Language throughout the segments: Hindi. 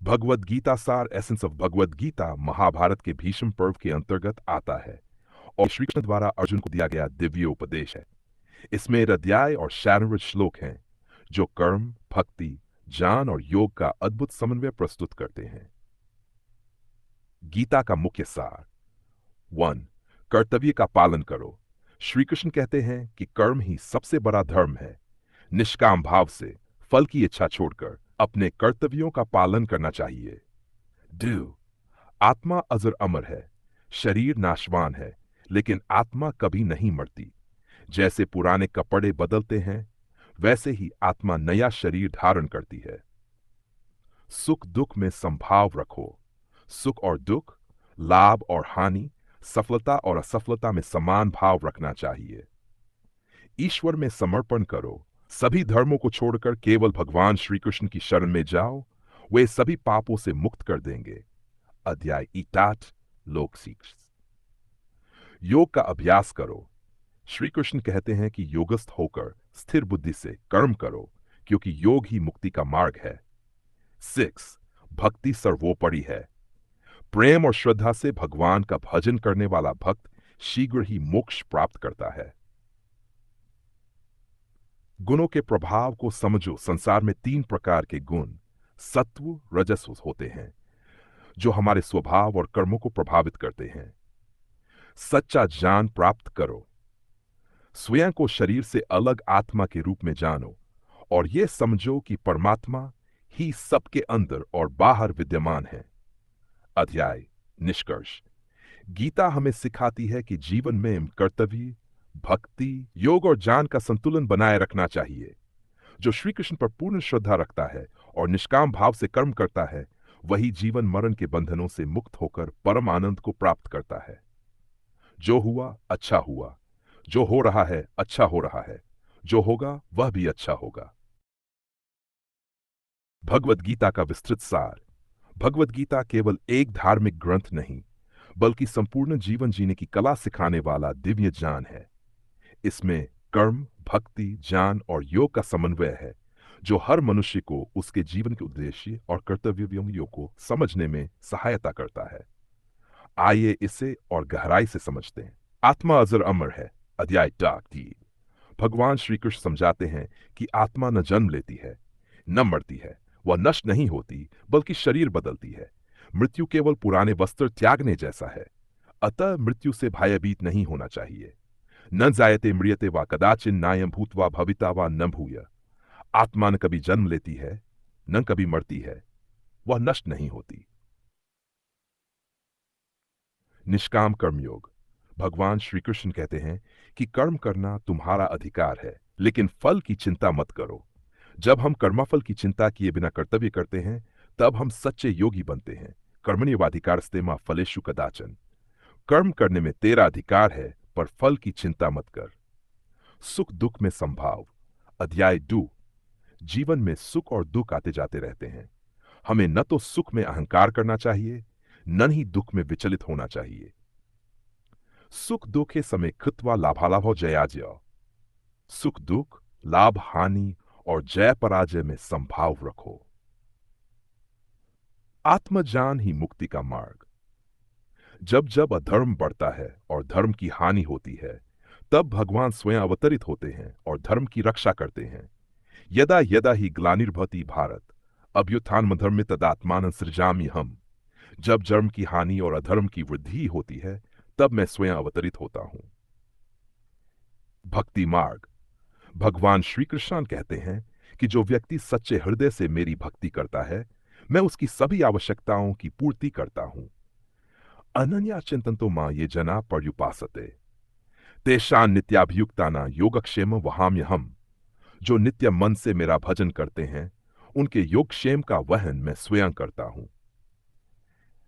भगवद गीता सार एसेंस ऑफ भगवद गीता महाभारत के भीष्म पर्व के अंतर्गत आता है और श्री कृष्ण द्वारा अर्जुन को दिया गया दिव्य उपदेश है। इसमें अध्याय और शरणवृत श्लोक हैं जो कर्म, भक्ति, ज्ञान और योग का अद्भुत समन्वय प्रस्तुत करते हैं। गीता का मुख्य सार 1. कर्तव्य का पालन करो। श्री कृष्ण कहते हैं कि कर्म ही सबसे बड़ा धर्म है। निष्काम भाव से फल की इच्छा छोड़कर अपने कर्तव्यों का पालन करना चाहिए। 2. आत्मा अजर अमर है। शरीर नाशवान है, लेकिन आत्मा कभी नहीं मरती। जैसे पुराने कपड़े बदलते हैं, वैसे ही आत्मा नया शरीर धारण करती है। सुख दुख में संभाव रखो। सुख और दुख, लाभ और हानि, सफलता और असफलता में समान भाव रखना चाहिए। ईश्वर में समर्पण करो। सभी धर्मों को छोड़कर केवल भगवान श्री कृष्ण की शरण में जाओ, वे सभी पापों से मुक्त कर देंगे। अध्याय 8 लोक सीख। योग का अभ्यास करो। श्री कृष्ण कहते हैं कि योगस्थ होकर स्थिर बुद्धि से कर्म करो, क्योंकि योग ही मुक्ति का मार्ग है। 6. भक्ति सर्वोपरि है। प्रेम और श्रद्धा से भगवान का भजन करने वाला भक्त शीघ्र ही मोक्ष प्राप्त करता है। गुणों के प्रभाव को समझो। संसार में 3 प्रकार के गुण सत्व, रजस होते हैं जो हमारे स्वभाव और कर्मों को प्रभावित करते हैं। सच्चा ज्ञान प्राप्त करो। स्वयं को शरीर से अलग आत्मा के रूप में जानो और यह समझो कि परमात्मा ही सबके अंदर और बाहर विद्यमान है। अध्याय निष्कर्ष। गीता हमें सिखाती है कि जीवन में कर्तव्य, भक्ति, योग और ज्ञान का संतुलन बनाए रखना चाहिए। जो श्री कृष्ण पर पूर्ण श्रद्धा रखता है और निष्काम भाव से कर्म करता है, वही जीवन मरण के बंधनों से मुक्त होकर परम आनंद को प्राप्त करता है। जो हुआ अच्छा हुआ, जो हो रहा है अच्छा हो रहा है, जो होगा वह भी अच्छा होगा। भगवद गीता का विस्तृत सार। भगवद गीता केवल एक धार्मिक ग्रंथ नहीं, बल्कि संपूर्ण जीवन जीने की कला सिखाने वाला दिव्य ज्ञान है। इसमें कर्म, भक्ति, ज्ञान और योग का समन्वय है जो हर मनुष्य को उसके जीवन के उद्देश्य और कर्तव्यों को समझने में सहायता करता है। आइए इसे और गहराई से समझते हैं। आत्मा अजर अमर है। अध्याय 8। भगवान श्री कृष्ण समझाते हैं कि आत्मा न जन्म लेती है, न मरती है, वह नष्ट नहीं होती, बल्कि शरीर बदलती है। मृत्यु केवल पुराने वस्त्र त्यागने जैसा है, अतः मृत्यु से भयभीत नहीं होना चाहिए। न जायते म्रियते वा कदाचिन नायम भूतवा भविता वा न भूय। आत्मा न कभी जन्म लेती है, न कभी मरती है, वह नष्ट नहीं होती। निष्काम कर्मयोग। भगवान श्री कृष्ण कहते हैं कि कर्म करना तुम्हारा अधिकार है, लेकिन फल की चिंता मत करो। जब हम कर्मफल की चिंता किए बिना कर्तव्य करते हैं, तब हम सच्चे योगी बनते हैं। कर्मण्येवाधिकारस्ते मा फलेषु कदाचन। कर्म करने में तेरा अधिकार है, पर फल की चिंता मत कर। सुख दुख में संभाव। अध्याय 2। जीवन में सुख और दुख आते जाते रहते हैं। हमें न तो सुख में अहंकार करना चाहिए, न ही दुख में विचलित होना चाहिए। सुख दुखे समय कृत्वा लाभालाभो जयाजय। सुख दुख, लाभ हानि और जय पराजय में संभाव रखो। आत्मज्ञान ही मुक्ति का मार्ग। जब जब अधर्म बढ़ता है और धर्म की हानि होती है, तब भगवान स्वयं अवतरित होते हैं और धर्म की रक्षा करते हैं। यदा यदा ही ग्लानिर्भवति भारत अभ्युत्थानमधर्मे तदात्मानं सृजामि हम। जब धर्म की हानि और अधर्म की वृद्धि होती है, तब मैं स्वयं अवतरित होता हूं। भक्ति मार्ग। भगवान श्री कृष्ण कहते हैं कि जो व्यक्ति सच्चे हृदय से मेरी भक्ति करता है, मैं उसकी सभी आवश्यकताओं की पूर्ति करता हूं। अनन्या चिंतन्तो मां ये जना पर्युपासते तेषां नित्याभियुक्ताना योगक्षेम वहाम्यहम्। जो नित्य मन से मेरा भजन करते हैं, उनके योगक्षेम का वहन मैं स्वयं करता हूं।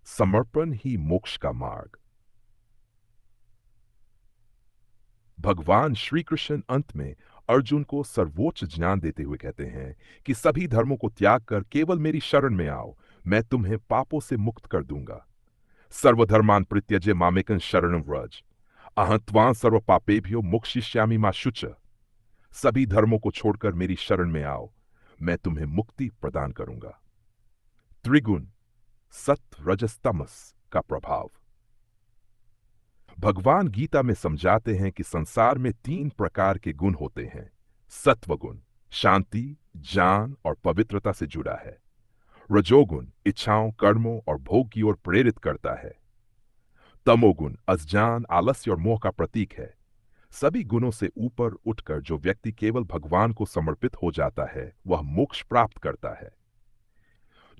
समर्पण ही मोक्ष का मार्ग। भगवान श्री कृष्ण अंत में अर्जुन को सर्वोच्च ज्ञान देते हुए कहते हैं कि सभी धर्मों को त्याग कर केवल मेरी शरण में आओ, मैं तुम्हें पापों से मुक्त कर दूंगा। सर्वधर्मान परित्यज्य मामेकं शरणं व्रज अहं त्वां सर्व पापेभ्यो मोक्षयिष्यामि मा शुच। सभी धर्मों को छोड़कर मेरी शरण में आओ, मैं तुम्हें मुक्ति प्रदान करूंगा। त्रिगुण, सत्व रजस तमस का प्रभाव। भगवान गीता में समझाते हैं कि संसार में 3 प्रकार के गुण होते हैं। सत्वगुण शांति, ज्ञान और पवित्रता से जुड़ा है। रजोगुण इच्छाओं, कर्मों और भोग की ओर प्रेरित करता है। तमोगुण अज्ञान, आलस्य और मोह का प्रतीक है। सभी गुणों से ऊपर उठकर जो व्यक्ति केवल भगवान को समर्पित हो जाता है, वह मोक्ष प्राप्त करता है।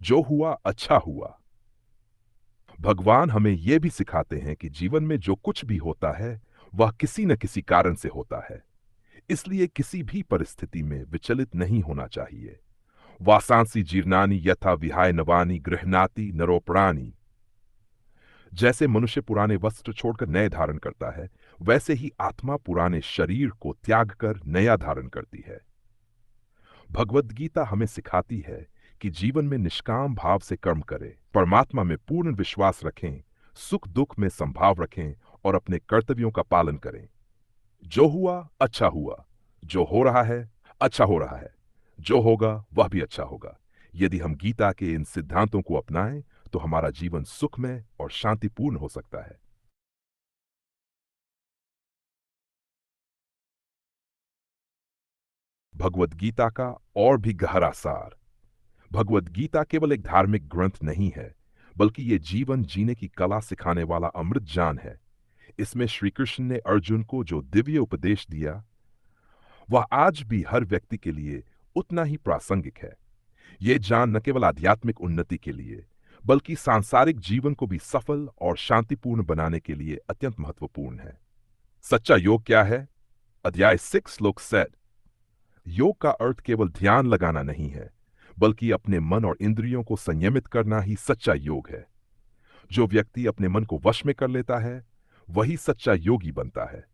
जो हुआ अच्छा हुआ। भगवान हमें यह भी सिखाते हैं कि जीवन में जो कुछ भी होता है, वह किसी न किसी कारण से होता है। इसलिए किसी भी परिस्थिति में विचलित नहीं होना चाहिए। वासांसी जीर्णानि यथा विहाय नवानि गृह्णाति नरोपराणि। जैसे मनुष्य पुराने वस्त्र छोड़कर नए धारण करता है, वैसे ही आत्मा पुराने शरीर को त्याग कर नया धारण करती है। भगवद गीता हमें सिखाती है कि जीवन में निष्काम भाव से कर्म करें, परमात्मा में पूर्ण विश्वास रखें, सुख दुख में संभाव रखें और अपने कर्तव्यों का पालन करें। जो हुआ अच्छा हुआ, जो हो रहा है अच्छा हो रहा है, जो होगा वह भी अच्छा होगा। यदि हम गीता के इन सिद्धांतों को अपनाएं तो हमारा जीवन सुखमय और शांतिपूर्ण हो सकता है। भगवद गीता का और भी गहरा सार। भगवद गीता केवल एक धार्मिक ग्रंथ नहीं है, बल्कि ये जीवन जीने की कला सिखाने वाला अमृत ज्ञान है। इसमें श्री कृष्ण ने अर्जुन को जो दिव्य उपदेश दिया, वह आज भी हर व्यक्ति के लिए उतना ही प्रासंगिक है। ये ज्ञान न केवल आध्यात्मिक उन्नति के लिए, बल्कि सांसारिक जीवन को भी सफल और शांतिपूर्ण बनाने के लिए अत्यंत महत्वपूर्ण है। सच्चा योग क्या है? अध्याय 6 श्लोक 7। योग का अर्थ केवल ध्यान लगाना नहीं है, बल्कि अपने मन और इंद्रियों को संयमित करना ही सच्चा योग है। जो व्यक्ति अपने मन को वश में कर लेता है, वही सच्चा योगी बनता है।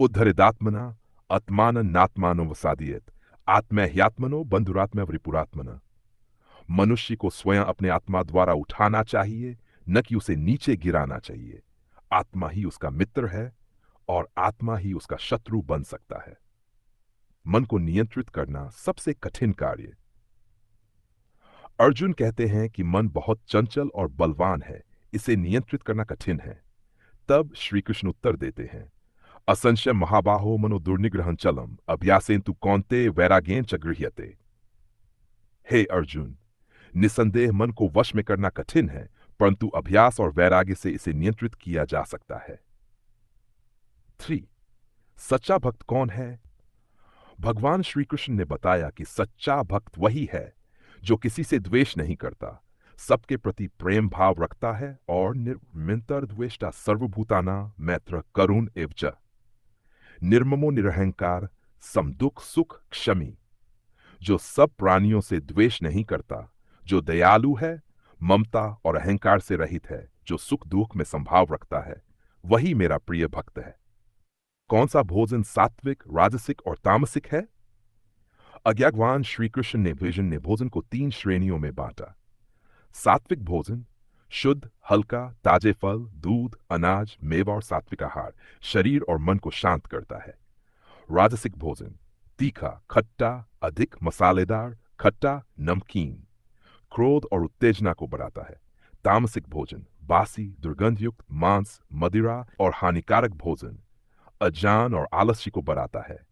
उद्धरिदात्मना आत्मानं नात्मानो वसादयेत, आत्मह्यात्मनो बंधुरात्मा रिपुरात्मना। मनुष्य को स्वयं अपने आत्मा द्वारा उठाना चाहिए, न कि उसे नीचे गिराना चाहिए। आत्मा ही उसका मित्र है और आत्मा ही उसका शत्रु बन सकता है। मन को नियंत्रित करना सबसे कठिन कार्य। अर्जुन कहते हैं कि मन बहुत चंचल और बलवान है, इसे नियंत्रित करना कठिन है। तब श्री कृष्ण उत्तर देते हैं, असंशय महाबाहो मनो दुर्निग्रहं चलम अभ्यासेन तु कौन्तेय वैराग्येन च गृह्यते। हे अर्जुन, निसंदेह मन को वश में करना कठिन है, परंतु अभ्यास और वैराग्य से इसे नियंत्रित किया जा सकता है। 3. सच्चा भक्त कौन है? भगवान श्री कृष्ण ने बताया कि सच्चा भक्त वही है जो किसी से द्वेष नहीं करता, सबके प्रति प्रेम भाव रखता है और निर्मितर द्वेष्टा सर्वभूताना मैत्र करुण एव च। निर्ममो निरहंकार समदुख सुख क्षमी। जो सब प्राणियों से द्वेष नहीं करता, जो दयालु है, ममता और अहंकार से रहित है, जो सुख दुख में संभाव रखता है, वही मेरा प्रिय भक्त है। कौन सा भोजन सात्विक, राजसिक और तामसिक है? अज्ञानवान श्री कृष्ण ने भोजन को 3 श्रेणियों में बांटा। सात्विक भोजन शुद्ध, हल्का, ताजे फल, दूध, अनाज, मेवा और सात्विक आहार शरीर और मन को शांत करता है। राजसिक भोजन तीखा, खट्टा, अधिक मसालेदार, खट्टा, नमकीन, क्रोध और उत्तेजना को बढ़ाता है। तामसिक भोजन बासी, दुर्गंधयुक्त, मांस, मदिरा और हानिकारक भोजन अज्ञान और आलस्य को बढ़ाता है।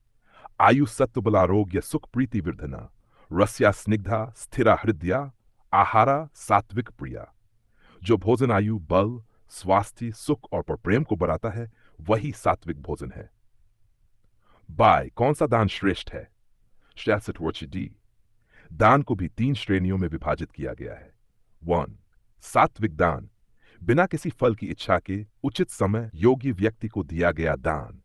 आयु सत्व बलारोग्य सुख प्रीति वर्धना रस्या स्निग्धा स्थिरा हृदया आहारा सात्विक प्रिया। जो भोजन आयु, बल, स्वास्थ्य, सुख और प्रेम को बढ़ाता है, वही सात्विक भोजन है। बाय कौन सा दान श्रेष्ठ है? डी। दान को भी 3 श्रेणियों में विभाजित किया गया है। 1. सात्विक दान बिना किसी फल की इच्छा के उचित समय योग्य व्यक्ति को दिया गया दान।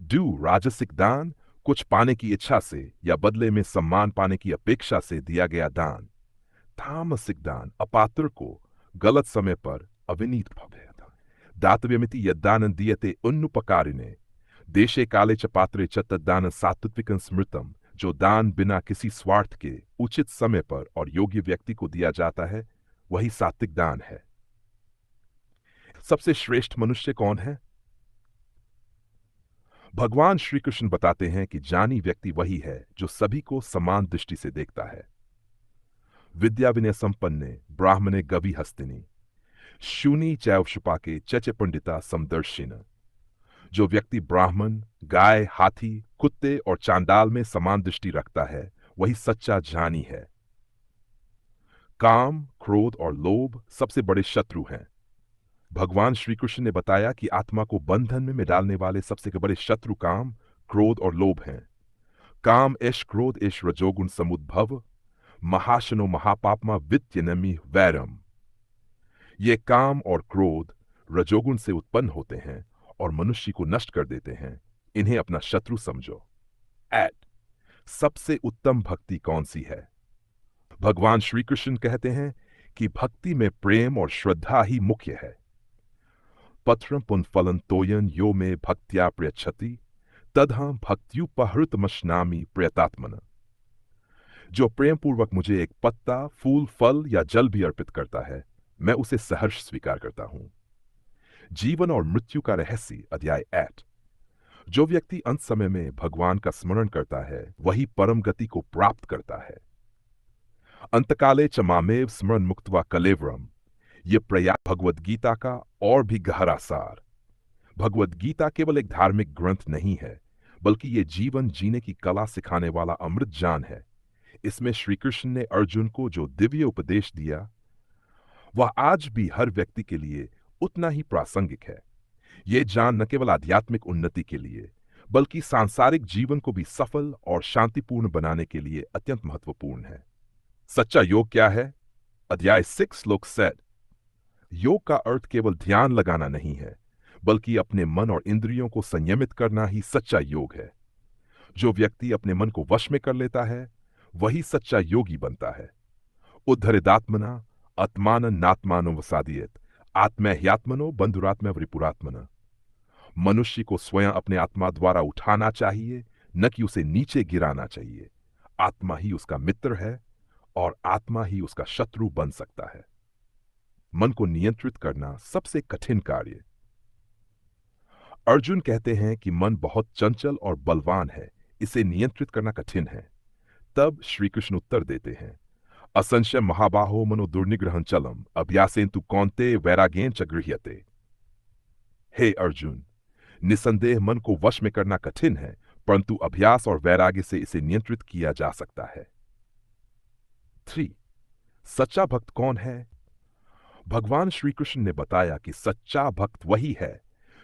2. राजसिक दान कुछ पाने की इच्छा से या बदले में सम्मान पाने की अपेक्षा से दिया गया दान। तामसिक दान अपात्र को गलत समय पर अविनीत दातव्यमिति यद्दानं दीयते उन्नुपकारिणे देशे काले च पात्रे च तद्दानं सात्विकं स्मृतम। जो दान बिना किसी स्वार्थ के उचित समय पर और योग्य व्यक्ति को दिया जाता है, वही सात्विक दान है। सबसे श्रेष्ठ मनुष्य कौन है? भगवान श्री कृष्ण बताते हैं कि ज्ञानी व्यक्ति वही है जो सभी को समान दृष्टि से देखता है। विद्या विनय संपन्ने ब्राह्मणे गवि हस्तिनी, शूनी चैव शुपाके चचे पंडिता समदर्शिन। जो व्यक्ति ब्राह्मण, गाय, हाथी, कुत्ते और चांडाल में समान दृष्टि रखता है वही सच्चा ज्ञानी है। काम, क्रोध और लोभ सबसे बड़े शत्रु हैं। भगवान श्री कृष्ण ने बताया कि आत्मा को बंधन में डालने वाले सबसे बड़े शत्रु काम, क्रोध और लोभ हैं। काम एष क्रोध एष रजोगुण समुद्भव, महाशनो महापापमा वित्त्यनमि वैरम। ये काम और क्रोध रजोगुण से उत्पन्न होते हैं और मनुष्य को नष्ट कर देते हैं। इन्हें अपना शत्रु समझो। एट सबसे उत्तम भक्ति कौन सी है? भगवान श्री कृष्ण कहते हैं कि भक्ति में प्रेम और श्रद्धा ही मुख्य है। पत्रम पुनफलन तोयन यो में भक्त्या प्रयच्छति तदहम भक्त्युपहृतमश्नामि प्रयतात्मन। जो प्रेम पूर्वक मुझे एक पत्ता, फूल, फल या जल भी अर्पित करता है, मैं उसे सहर्ष स्वीकार करता हूं। जीवन और मृत्यु का रहस्य अध्याय 8। जो व्यक्ति अंत समय में भगवान का स्मरण करता है वही परम गति को प्राप्त करता है। अंतकाले च मामेव स्मरण मुक्त्वा कलेवरम, ये प्रयास भगवद गीता का और भी गहरा सार। भगवद गीता केवल एक धार्मिक ग्रंथ नहीं है, बल्कि ये जीवन जीने की कला सिखाने वाला अमृत ज्ञान है। इसमें श्री कृष्ण ने अर्जुन को जो दिव्य उपदेश दिया वह आज भी हर व्यक्ति के लिए उतना ही प्रासंगिक है। यह ज्ञान न केवल आध्यात्मिक उन्नति के लिए बल्कि सांसारिक जीवन को भी सफल और शांतिपूर्ण बनाने के लिए अत्यंत महत्वपूर्ण है। सच्चा योग क्या है? अध्याय 6 श्लोक 7। योग का अर्थ केवल ध्यान लगाना नहीं है, बल्कि अपने मन और इंद्रियों को संयमित करना ही सच्चा योग है। जो व्यक्ति अपने मन को वश में कर लेता है वही सच्चा योगी बनता है। उद्धरिदात्मना आत्मानं नात्मानो वसादियेत, आत्मह्यात्मनो बंधुरात्मा रिपुरात्मना। मनुष्य को स्वयं अपने आत्मा द्वारा उठाना चाहिए, न कि उसे नीचे गिराना चाहिए। आत्मा ही उसका मित्र है और आत्मा ही उसका शत्रु बन सकता है। मन को नियंत्रित करना सबसे कठिन कार्य। अर्जुन कहते हैं कि मन बहुत चंचल और बलवान है, इसे नियंत्रित करना कठिन है। तब श्री कृष्ण उत्तर देते हैं, असंशय महाबाहो मनो दुर्निग्रहं चलम अभ्यासेन तु कौन्ते वैरागेन च गृह्यते। हे अर्जुन, निसंदेह मन को वश में करना कठिन है, परंतु अभ्यास और वैराग्य से इसे नियंत्रित किया जा सकता है। 3. सच्चा भक्त कौन है? भगवान श्री कृष्ण ने बताया कि सच्चा भक्त वही है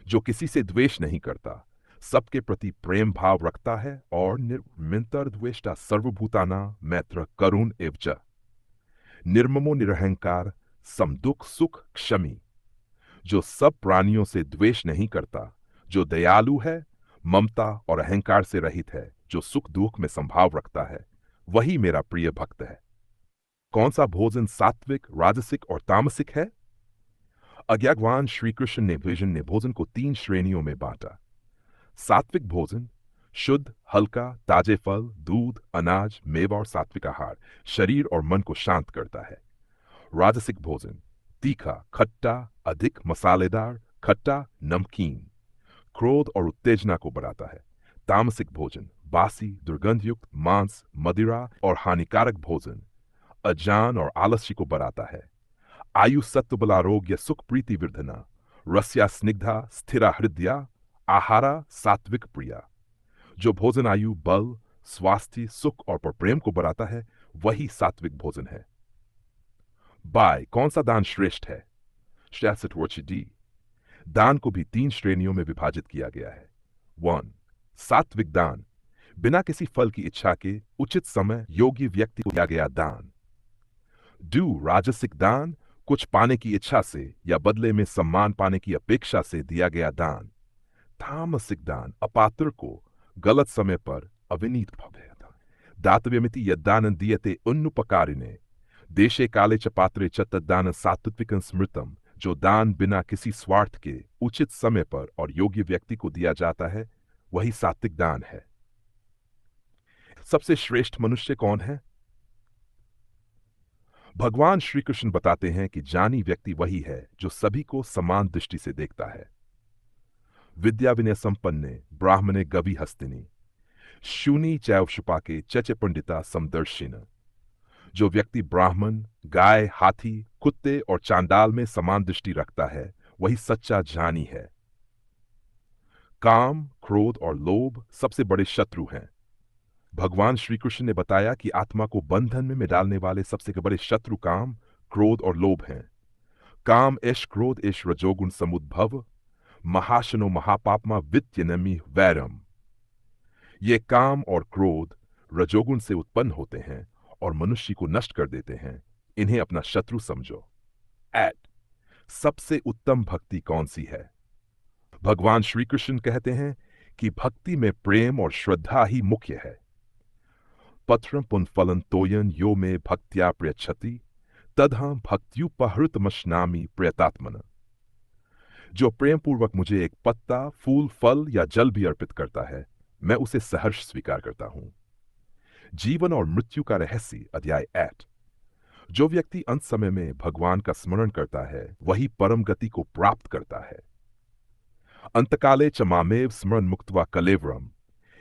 जो किसी से द्वेष नहीं करता, सबके प्रति प्रेम भाव रखता है और निर्मितर द्वेष्टा सर्वभूताना मैत्र करुण एवच। निर्ममो निरहंकार समदुख सुख क्षमी। जो सब प्राणियों से द्वेष नहीं करता, जो दयालु है, ममता और अहंकार से रहित है, जो सुख दुख में संभाव रखता है, वही मेरा प्रिय भक्त है। कौन सा भोजन सात्विक, राजसिक और तामसिक है? अज्ञानवान श्री कृष्ण ने भोजन को 3 श्रेणियों में बांटा। सात्विक भोजन शुद्ध, हल्का, ताजे फल, दूध, अनाज, मेवा और सात्विक आहार शरीर और मन को शांत करता है। राजसिक भोजन तीखा, खट्टा, अधिक मसालेदार, खट्टा, नमकीन, क्रोध और उत्तेजना को बढ़ाता है। तामसिक भोजन बासी, दुर्गंधयुक्त मांस, मदिरा और हानिकारक भोजन अज्ञान और आलस्य को बढ़ाता है। आयु सत्व बलारोग्य सुख प्रीति वर्धना रस्या स्निग्धा स्थिरा हृदया आहारा सात्विक प्रिया। जो भोजन आयु, बल, स्वास्थ्य, सुख और प्रेम को बढ़ाता है वही सात्विक भोजन है। बाय कौन सा दान श्रेष्ठ है? डी दान को भी 3 श्रेणियों में विभाजित किया गया है। 1. सात्विक दान बिना किसी फल की इच्छा के उचित समय योग्य व्यक्ति को दिया गया दान। 2. राजसिक दान कुछ पाने की इच्छा से या बदले में सम्मान पाने की अपेक्षा से दिया गया दान। तामसिक दान अपात्र को गलत समय पर अविनीत दातव्यमिति यद्दानं दीयते उन्नुपकारिणे देशे काले च पात्रे च तद्दानं सात्विकं स्मृतम। जो दान बिना किसी स्वार्थ के उचित समय पर और योग्य व्यक्ति को दिया जाता है वही सात्विक दान है। सबसे श्रेष्ठ मनुष्य कौन है? भगवान श्री कृष्ण बताते हैं कि ज्ञानी व्यक्ति वही है जो सभी को समान दृष्टि से देखता है। विद्या विनय संपन्ने ब्राह्मणे गवि हस्तिनी, शूनी चैव शुपाके चचे पंडिता समदर्शिन। जो व्यक्ति ब्राह्मण, गाय, हाथी, कुत्ते और चांडाल में समान दृष्टि रखता है वही सच्चा ज्ञानी है। काम, क्रोध और लोभ सबसे बड़े शत्रु हैं। भगवान श्री कृष्ण ने बताया कि आत्मा को बंधन में डालने वाले सबसे बड़े शत्रु काम, क्रोध और लोभ हैं। काम एष क्रोध एष रजोगुण समुद्भव महाशनो महापापमा वित्त्यनमि वैरम। ये काम और क्रोध रजोगुण से उत्पन्न होते हैं और मनुष्य को नष्ट कर देते हैं। इन्हें अपना शत्रु समझो। एट सबसे उत्तम भक्ति कौन सी है? भगवान श्री कृष्ण कहते हैं कि भक्ति में प्रेम और श्रद्धा ही मुख्य है। पत्रम पुनफलन तोयन यो में भक्त्या प्रयच्छति तदहम भक्त्युपहृतमश्नामि प्रयतात्मन। जो प्रेम पूर्वक मुझे एक पत्ता, फूल, फल या जल भी अर्पित करता है, मैं उसे सहर्ष स्वीकार करता हूं। जीवन और मृत्यु का रहस्य अध्याय 8। जो व्यक्ति अंत समय में भगवान का स्मरण करता है वही परम गति को प्राप्त करता है। अंतकाले च मामेव स्मरण मुक्त्वा कलेवरम।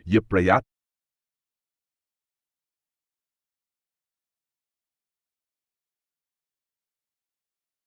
ये प्रयास